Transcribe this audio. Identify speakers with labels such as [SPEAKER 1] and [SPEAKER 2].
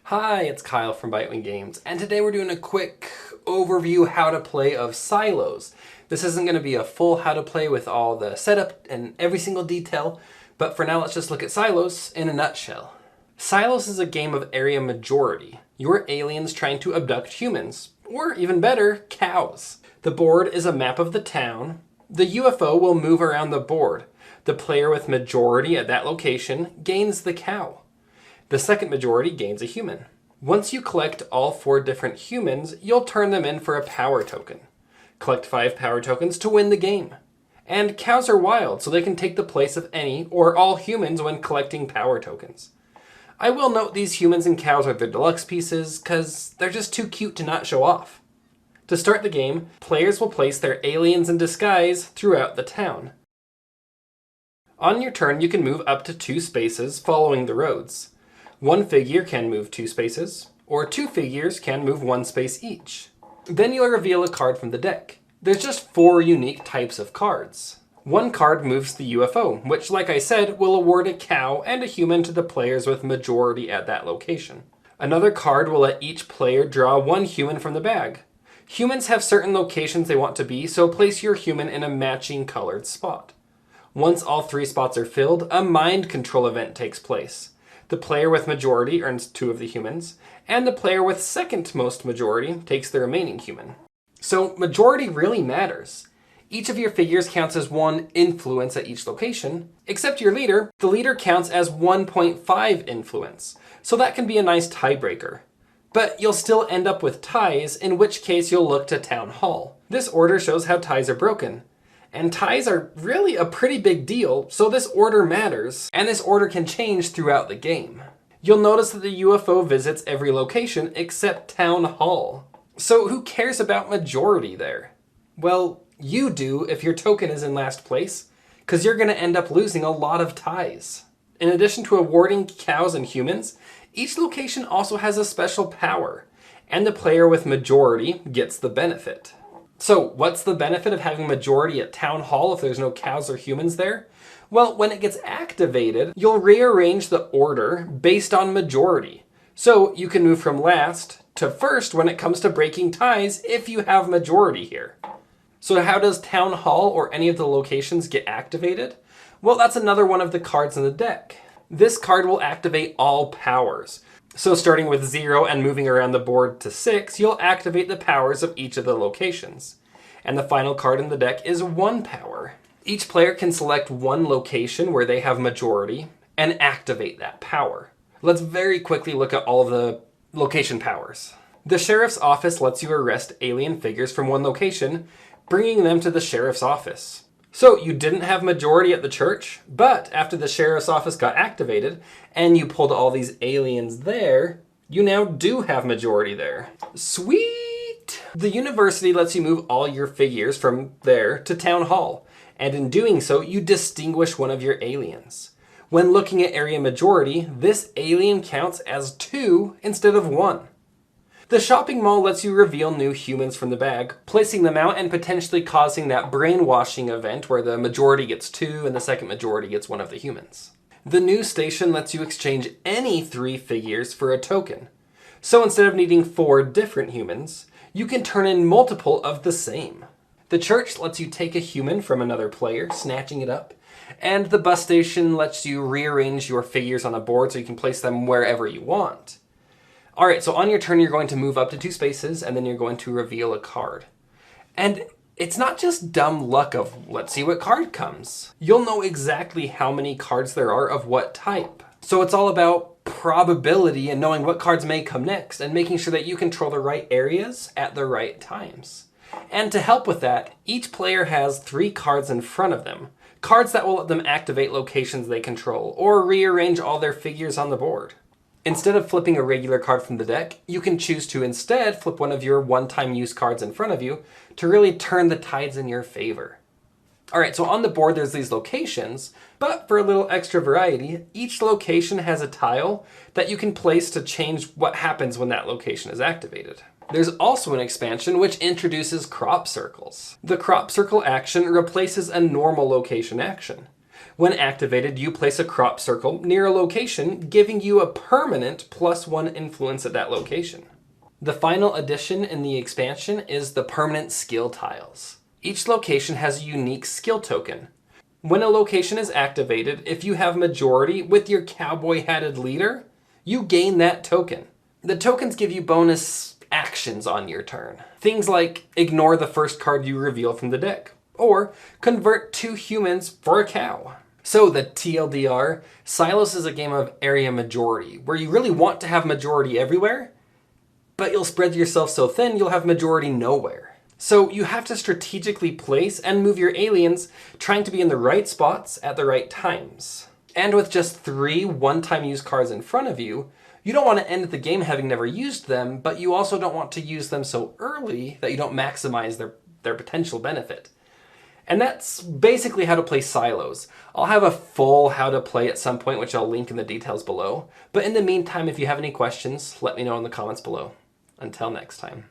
[SPEAKER 1] Hi, it's Kyle from Bitewing Games, and today we're doing a quick overview how to play of SILOS. This isn't going to be a full how to play with all the setup and every single detail, but for now let's just look at SILOS in a nutshell. SILOS is a game of area majority. You're aliens trying to abduct humans, or even better, cows. The board is a map of the town. The UFO will move around the board. The player with majority at that location gains the cow. The second majority gains a human. Once you collect all 4 different humans, you'll turn them in for a power token. Collect 5 power tokens to win the game. And cows are wild, so they can take the place of any or all humans when collecting power tokens. I will note these humans and cows are the deluxe pieces, cause they're just too cute to not show off. To start the game, players will place their aliens in disguise throughout the town. On your turn, you can move up to 2 spaces following the roads. 1 figure can move 2 spaces, or 2 figures can move 1 space each. Then you'll reveal a card from the deck. There's just 4 unique types of cards. 1 card moves the UFO, which, like I said, will award a cow and a human to the players with majority at that location. Another card will let each player draw 1 human from the bag. Humans have certain locations they want to be, so place your human in a matching colored spot. Once all 3 spots are filled, a mind control event takes place. The player with majority earns 2 of the humans, and the player with second most majority takes the remaining human. So majority really matters. Each of your figures counts as 1 influence at each location, except your leader. The leader counts as 1.5 influence, so that can be a nice tiebreaker. But you'll still end up with ties, in which case you'll look to Town Hall. This order shows how ties are broken. And ties are really a pretty big deal, so this order matters, and this order can change throughout the game. You'll notice that the UFO visits every location except Town Hall. So who cares about majority there? Well, you do if your token is in last place, because you're going to end up losing a lot of ties. In addition to awarding cows and humans, each location also has a special power, and the player with majority gets the benefit. So what's the benefit of having majority at Town Hall if there's no cows or humans there? Well, when it gets activated, you'll rearrange the order based on majority. So you can move from last to first when it comes to breaking ties if you have majority here. So how does Town Hall or any of the locations get activated? Well, that's another one of the cards in the deck. This card will activate all powers. So starting with 0 and moving around the board to 6, you'll activate the powers of each of the locations. And the final card in the deck is 1 power. Each player can select 1 location where they have majority and activate that power. Let's very quickly look at all of the location powers. The sheriff's office lets you arrest alien figures from 1 location, bringing them to the sheriff's office. So you didn't have majority at the church, but after the sheriff's office got activated and you pulled all these aliens there, you now do have majority there. Sweet! The university lets you move all your figures from there to Town Hall, and in doing so, you distinguish one of your aliens. When looking at area majority, this alien counts as 2 instead of 1. The shopping mall lets you reveal new humans from the bag, placing them out and potentially causing that brainwashing event where the majority gets 2 and the second majority gets 1 of the humans. The news station lets you exchange any 3 figures for a token. So instead of needing 4 different humans, you can turn in multiple of the same. The church lets you take a human from another player, snatching it up. And the bus station lets you rearrange your figures on a board so you can place them wherever you want. Alright, so on your turn you're going to move up to 2 spaces and then you're going to reveal a card. And it's not just dumb luck of let's see what card comes. You'll know exactly how many cards there are of what type. So it's all about probability and knowing what cards may come next and making sure that you control the right areas at the right times. And to help with that, each player has 3 cards in front of them. Cards that will let them activate locations they control or rearrange all their figures on the board. Instead of flipping a regular card from the deck, you can choose to instead flip one of your one-time use cards in front of you to really turn the tides in your favor. Alright, so on the board there's these locations, but for a little extra variety, each location has a tile that you can place to change what happens when that location is activated. There's also an expansion which introduces crop circles. The crop circle action replaces a normal location action. When activated, you place a crop circle near a location, giving you a permanent +1 influence at that location. The final addition in the expansion is the permanent skill tiles. Each location has a unique skill token. When a location is activated, if you have majority with your cowboy hatted leader, you gain that token. The tokens give you bonus actions on your turn. Things like ignore the first card you reveal from the deck, or convert 2 humans for a cow. So the TLDR, Silos is a game of area majority, where you really want to have majority everywhere, but you'll spread yourself so thin you'll have majority nowhere. So you have to strategically place and move your aliens, trying to be in the right spots at the right times. And with just 3 one-time use cards in front of you, you don't want to end the game having never used them, but you also don't want to use them so early that you don't maximize their potential benefit. And that's basically how to play Silos. I'll have a full how to play at some point, which I'll link in the details below. But in the meantime, if you have any questions, let me know in the comments below. Until next time.